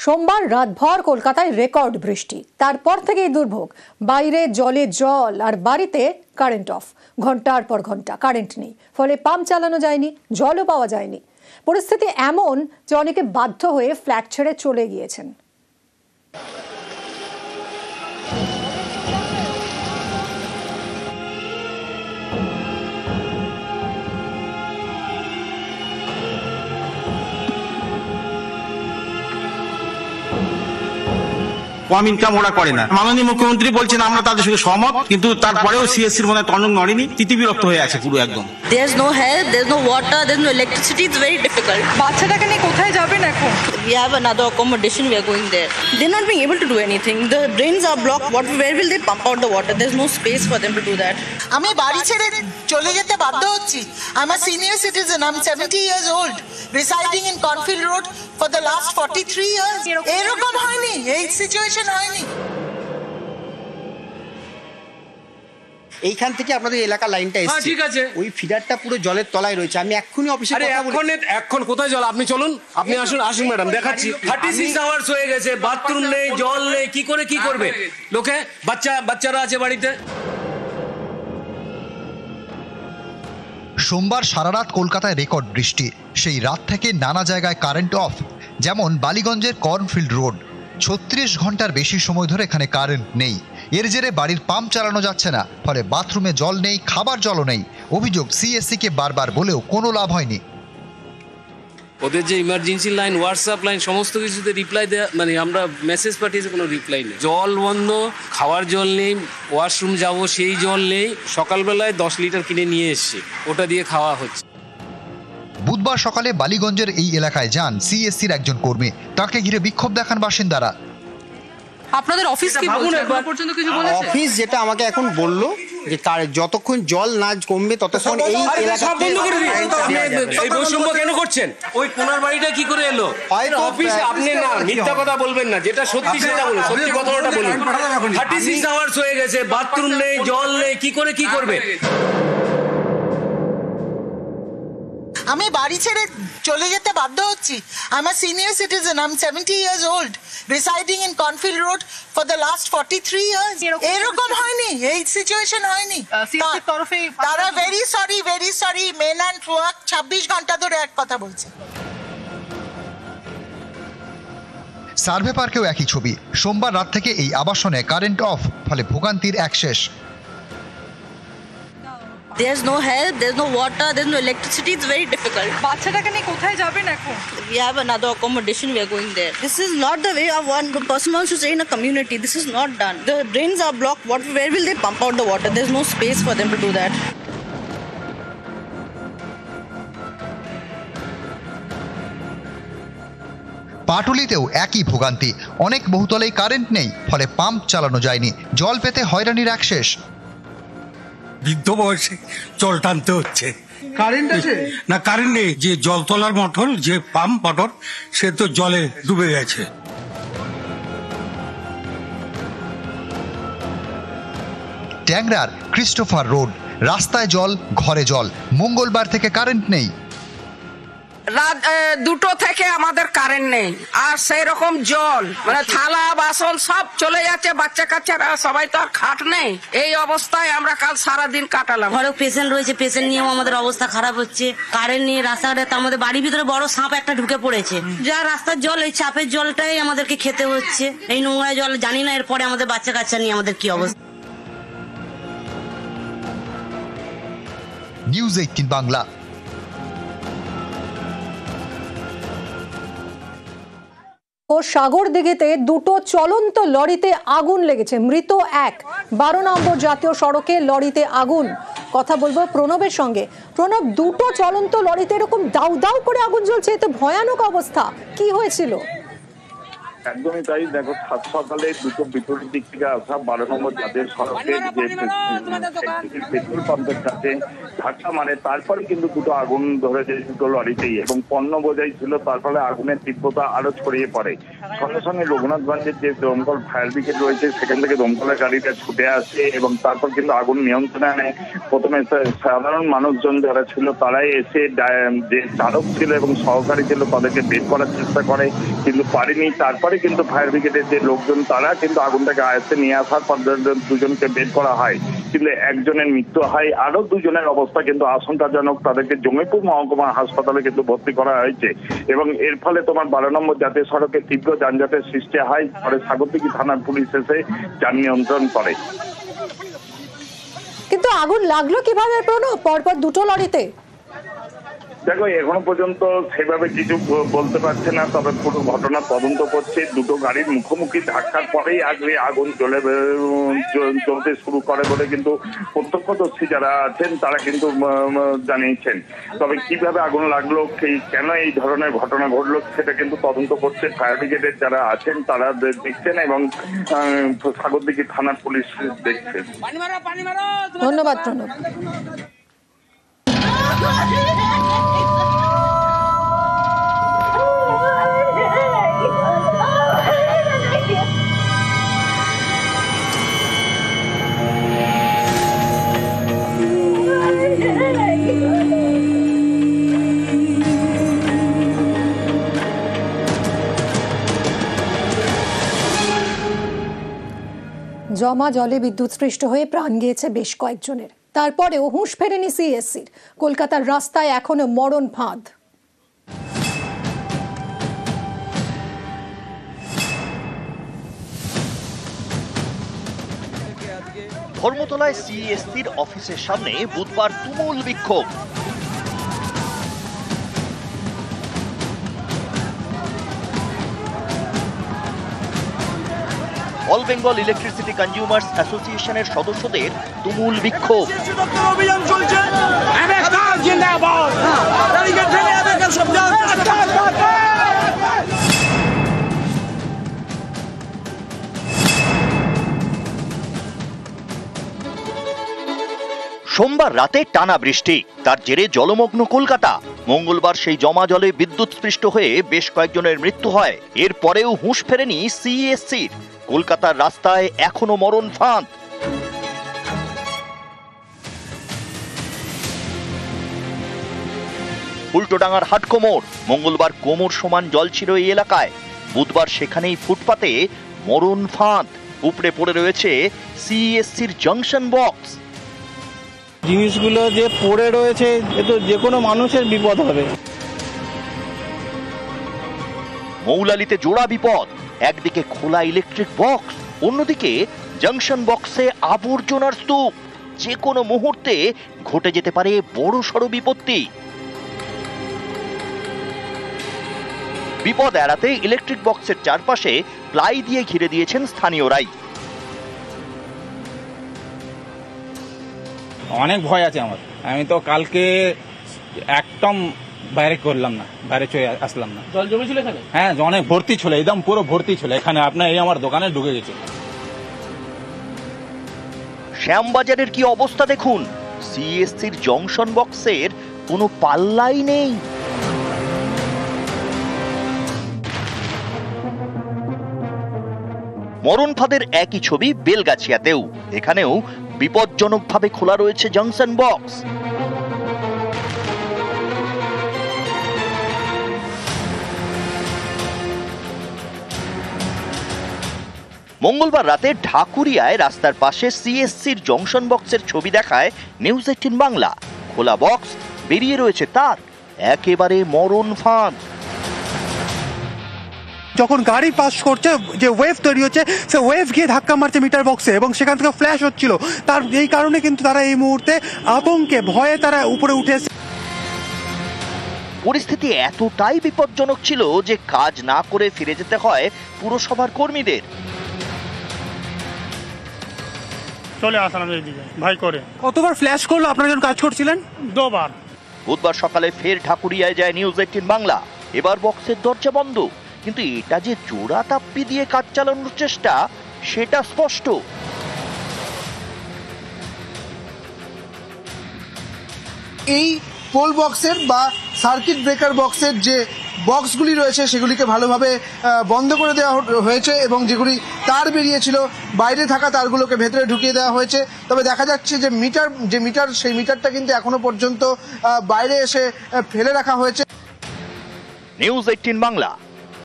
সোমবার রাতভর কলকাতায় রেকর্ড বৃষ্টি, তারপর থেকেই দুর্ভোগ। বাইরে জলে জল আর বাড়িতে কারেন্ট অফ। ঘন্টার পর ঘন্টা কারেন্ট নেই, ফলে পাম্প চালানো যায়নি, জলও পাওয়া যায়নি। পরিস্থিতি এমন যে অনেকে বাধ্য হয়ে ফ্ল্যাট ছেড়ে চলে গিয়েছেন। কম ইনকাম ওরা করে না। মাননীয় মুখ্যমন্ত্রী বলছেন আমরা তাদের সঙ্গে সহমত, কিন্তু তারপরেও সিএসসির মনে তন্ডক নড়েনি, তিতিবিরক্ত হয়ে আছে পুরো একদম। There is no help, there is no water, there is no electricity. It's very difficult. বাচ্চাটাকে নিয়ে কোথায় যাবেন এখন? We have another accommodation. We are going there. They're not being able to do anything. The drains are blocked. Where will they pump out the water? There's no space for them to do that. আমি বাড়ি ছেড়ে চলে যেতে বাধ্য হচ্ছি। I'm a senior citizen. I'm 70 years old, residing in Cornfield Road for the last 43 years. এরকম হয়নি, এই সিচুয়েশন হয়নি। এইখান থেকে আপনাদের এলাকা লাইনটা এসেছে, ঠিক আছে, ওই ফিডারটা পুরো জলের তলায় রয়েছে। আমি এক্ষুনি অফিসে এখন কোথায় জল? আপনি চলুন, আপনি আসুন ম্যাডাম, দেখাচ্ছি। 36 আওয়ার্স হয়ে গেছে, বাথরুম নেই, জল নেই, কি করবে লোকে? বাচ্চারা আছে বাড়িতে। সোমবার সারা রাত কলকাতায় রেকর্ড বৃষ্টি। সেই রাত থেকে নানা জায়গায় কারেন্ট অফ, যেমন বালিগঞ্জের কর্নফিল্ড রোড। 36 ঘন্টার বেশি সময় ধরে এখানে কারেন্ট নেই। এর জেরে বাড়ির পাম্প চালানো যাচ্ছে না, ফলে বাথরুমে জল নেই, খাবার জলও নেই। অভিযোগ, সিএসসিকে বারবার বলেও কোনো লাভ হয়নি। ওদের যে ইমার্জেন্সি লাইন, হোয়াটসঅ্যাপ লাইন, সমস্ত কিছুতে রিপ্লাই দেওয়া, মানে আমরা মেসেজ পাঠিয়েছি, কোনো রিপ্লাই নেই। জল বন্ধ, খাওয়ার জল নেই, ওয়াশরুম যাব সেই জল নেই। সকালবেলায় 10 লিটার কিনে নিয়ে এসছি, ওটা দিয়ে খাওয়া হচ্ছে। বুধবার সকালে বালিগঞ্জের এই এলাকায় যান সিএসসির একজন কর্মী। তাকে ঘিরে বিক্ষোভ দেখান বাসিন্দারা। আপনাদের অফিস কি বলছে? এখন পর্যন্ত কিছু বলেছে? অফিস যেটা আমাকে এখন বললো যে যতক্ষণ জল না কমবে ততক্ষণ এই এলাকাতে এই বৈষম্য কেন করছেন? ওই কোনার বাড়িটা কি করে এলো? অফিস আপনি না মিথ্যা কথা বলবেন না, যেটা সত্যি সেটা বলুন, সত্যি কথাটা বলুন। 36 আওয়ার্স হয়ে গেছে, বাথরুম নেই, জল নেই, কি করবে? আমি বাড়ি ছেড়ে চলে যেতে বাধ্য হচ্ছি। I'm a senior citizen. I'm 70 years old, residing in Cornfield Road for the last 43 years. এরকম হয়নি, এই সিচুয়েশন হয়নি। সিএসসির তরফে তারা very sorry men and work 26 ঘন্টা ধরে এক কথা বলছে। সার্ভে পার্কেও একই ছবি। সোমবার রাত থেকে এই আবাসনে কারেন্ট অফ, ফলে ভোগান্তির এক শেষ। There's no help, there's no water, there's no electricity. It's very difficult. বাচ্চাটাকে নিয়ে কোথায় যাবেন এখন? We have another accommodation. We are going there. This is not the way of one person wants to stay in a community. This is not done. The drains are blocked. Where will they pump out the water? There's no space for them to do that. পাটুলিতেও একই ভোগান্তি। অনেক বহুতলেই current নেই, ফলে pump চালানো যায়নি। জল পেতে হয়রানির এক শেষ। বৃদ্ধ বয়সে জল টানতে হচ্ছে। কারেন্ট আছে না? কারেন্ট নেই। যে জল তোলার মোটর, যে পাম্প মোটর, সে তো জলে ডুবে গেছে। ট্যাংরার ক্রিস্টোফার রোড, রাস্তায় জল, ঘরে জল। মঙ্গলবার থেকে কারেন্ট নেই। রাত 2টো থেকে আমাদের কারেন্ট নেই, আর সেই রকম জল, মানে থালা বাসন সব চলে যাচ্ছে। বাচ্চা কাচ্চারা সবাই তো আর খাট নেই। এই অবস্থায় আমরা কাল সারাদিন কাটালাম। ঘরে পেশেন্ট রয়েছে, পেশেন্ট নিয়েও আমাদের অবস্থা খারাপ হচ্ছে। কারেন্ট নিয়ে রাস্তাঘাটে আমাদের বাড়ির ভিতরে বড় সাপ একটা ঢুকে পড়েছে। যা রাস্তার জল, এই চাপের জলটাই আমাদেরকে খেতে হচ্ছে। এই নোংরা জল, জানি না এরপরে আমাদের বাচ্চা কাচ্চা নিয়ে আমাদের কি অবস্থা। নিউজ 18 বাংলা। ও সাগরদিঘিতে দুটো চলন্ত লরিতে আগুন লেগেছে, মৃত এক। 12 নম্বর জাতীয় সড়কে লরিতে আগুন। কথা বলবো প্রণবের সঙ্গে। প্রণব, দুটো চলন্ত লরিতে এরকম দাউ দাউ করে আগুন জ্বলছে, এতে ভয়ানক অবস্থা। কি হয়েছিল? একদমই তাই। দেখো, সকালে দুটো বিপরীত দিক থেকে আসা 12 নম্বর জাতীয় সড়কের যে পেট্রোল পাম্পের কাছে ধাক্কা মারে, তারপরে কিন্তু দুটো আগুন ধরেছে দুটো লরিতেই, এবং পণ্য বোঝাই ছিল। তার ফলে আগুনের তীব্রতা আরো ছড়িয়ে পড়ে। সঙ্গে সঙ্গে রঘুনাথগঞ্জের যে দমকল ফায়ার ব্রিগেড রয়েছে, সেখান থেকে দমকলের গাড়িটা ছুটে আসে এবং তারপর কিন্তু আগুন নিয়ন্ত্রণে আনে। প্রথমে সাধারণ মানুষজন যারা ছিল তারাই এসে যে চালক ছিল এবং সহকারী ছিল তাদেরকে বের করার চেষ্টা করে, কিন্তু পারেনি। তারপরে তারপরে কিন্তু ফায়ার ব্রিগেডের যে লোকজন তারা কিন্তু আগুনটাকে আয়ত্তে নিয়ে আসার পর দুজনকে বের করা হয়, কিন্তু একজনের মৃত্যু হয়, আরো দুজনের অবস্থা কিন্তু আশঙ্কাজনক। তাদেরকে জঙ্গিপুর মহকুমা হাসপাতালে কিন্তু ভর্তি করা হয়েছে এবং এর ফলে তোমার 12 নম্বর জাতীয় সড়কে তীব্র যানজটের সৃষ্টি হয়। পরে সাগরদিঘি থানার পুলিশ এসে যান নিয়ন্ত্রণ করে। কিন্তু আগুন লাগলো কিভাবে প্রণব পরপর দুটো লরিতে? দেখো এখনো পর্যন্ত সেভাবে কিছু বলতে পারছে না, তবে পুরো ঘটনা তদন্ত করছে। দুটো গাড়ির মুখোমুখি ধাক্কার পরেই আগুন জ্বলতে শুরু করে বলে কিন্তু প্রত্যক্ষদর্শী যারা আছেন তারা কিন্তু জানিয়েছেন। তবে কিভাবে আগুন লাগলো, কেন এই ধরনের ঘটনা ঘটলো সেটা কিন্তু তদন্ত করছে ফায়ার ব্রিগেডের যারা আছেন, তারা দেখছেন এবং সাগরদিঘি থানার পুলিশ দেখছে। ধন্যবাদ প্রণব। জমা জলে বিদ্যুৎস্পৃষ্ট হয়ে প্রাণ গিয়েছে বেশ কয়েকজনের। তারপরেও হুঁশ ফেরেনি সিএসসির। কলকাতার রাস্তায় এখনো মরণ ফাঁদ। ধর্মতলায় সিএসসির অফিসের সামনে বুধবার তুমুল বিক্ষোভ। অল বেঙ্গল ইলেকট্রিসিটি কনজিউমার্স অ্যাসোসিয়েশনের সদস্যদের তুমুল বিক্ষোভ। সোমবার রাতে টানা বৃষ্টি, তার জেরে জলমগ্ন কলকাতা। মঙ্গলবার সেই জমা জলে বিদ্যুৎস্পৃষ্ট হয়ে বেশ কয়েকজনের মৃত্যু হয়। এরপরেও হুঁশ ফেরেনি সিএসসির। কলকাতার রাস্তায় এখনো মরণ ফাঁদ। উল্টোডাঙ্গার হাটকোমর, মঙ্গলবার কোমর সমান জল ছিল এই এলাকায়। বুধবার সেখানেই ফুটপাতে মরণ ফাঁদ। উপড়ে পড়ে রয়েছে সিএসসির জাংশন বক্স। জিনিসগুলো যে পড়ে রয়েছে এ তো যে কোনো মানুষের বিপদ হবে। মৌলালিতে জোড়া বিপদ, একদিকে খোলা ইলেকট্রিক বক্স, অন্যদিকে জাংশন বক্সে আবর্জনার স্তূপ। যে কোনো মুহূর্তে ঘটে যেতে পারে বড়সড় বিপত্তি। বিপদ এড়াতে ইলেকট্রিক বক্সের চারপাশে প্লাই দিয়ে ঘিরে দিয়েছেন স্থানীয়রাই। অনেক ভয় আছে আমার। আমি তো কালকে একদম বাইরে করলাম না, বাইরে চলে আসলাম না। জল জমেছিল এখানে? হ্যাঁ, অনেক ভর্তি ছিল, একদম পুরো ভর্তি ছিল এখানে। আপনার এই আমার দোকানে ঢুকে গেছে। শ্যামবাজারের কি অবস্থা দেখুন। সিএসসির জংশন বক্সের কোনো পাল্লাই নেই। মরণ ফাঁদের একই ছবি বেলগাছিয়াতেও। এখানেও বিপজ্জনকভাবে খোলা রয়েছে জাংশন বক্স। মঙ্গলবার রাতে ঢাকুরিয়ায় রাস্তার পাশে সিএসসির জংশন বক্সের ছবি দেখায় নিউজ 18 বাংলা। খোলা বক্স, বেরিয়ে রয়েছে তার, একেবারে মরণ ফাঁদ। যখন গাড়ি পাস করছে যে ওয়েভ তৈরি হচ্ছে, সে ওয়েভ গিয়ে ধাক্কা মারছে মিটার বক্সে এবং সেখান থেকে ফ্ল্যাশ হচ্ছিল। তার এই কারণে কিন্তু তারা এই মুহূর্তে আতঙ্কে ভয়ে তারা উপরে উঠে এসেছে। পরিস্থিতি এতটাই বিপজ্জনক ছিল যে কাজ না করে ফিরে যেতে হয় পুরসভার কর্মীদের। চলে আসলাম এইদিকে ভাই করে। কতবার ফ্ল্যাশ করলো আপনারা যখন কাজ করছিলেন? 2 বার। বুধবার সকালে ফের ঢাকুরিয়ায় যায় নিউজ 18 বাংলা। এবার বক্সের দরজা বন্ধ, কিন্তু এটা যে জোড়া তাপ্পি দিয়ে কাজ চালানোর চেষ্টা সেটা স্পষ্ট। এই পোল বক্সের বা সার্কিট ব্রেকার বক্সের যে বক্সগুলি রয়েছে সেগুলিকে ভালোভাবে বন্ধ করে দেওয়া হয়েছে এবং যেগুলি তার বেরিয়েছিল বাইরে থাকা তারগুলোকে ভেতরে ঢুকিয়ে দেওয়া হয়েছে। তবে দেখা যাচ্ছে যে মিটার সেই মিটারটা কিন্তু এখনো পর্যন্ত বাইরে এসে ফেলে রাখা হয়েছে। নিউজ 18 বাংলা।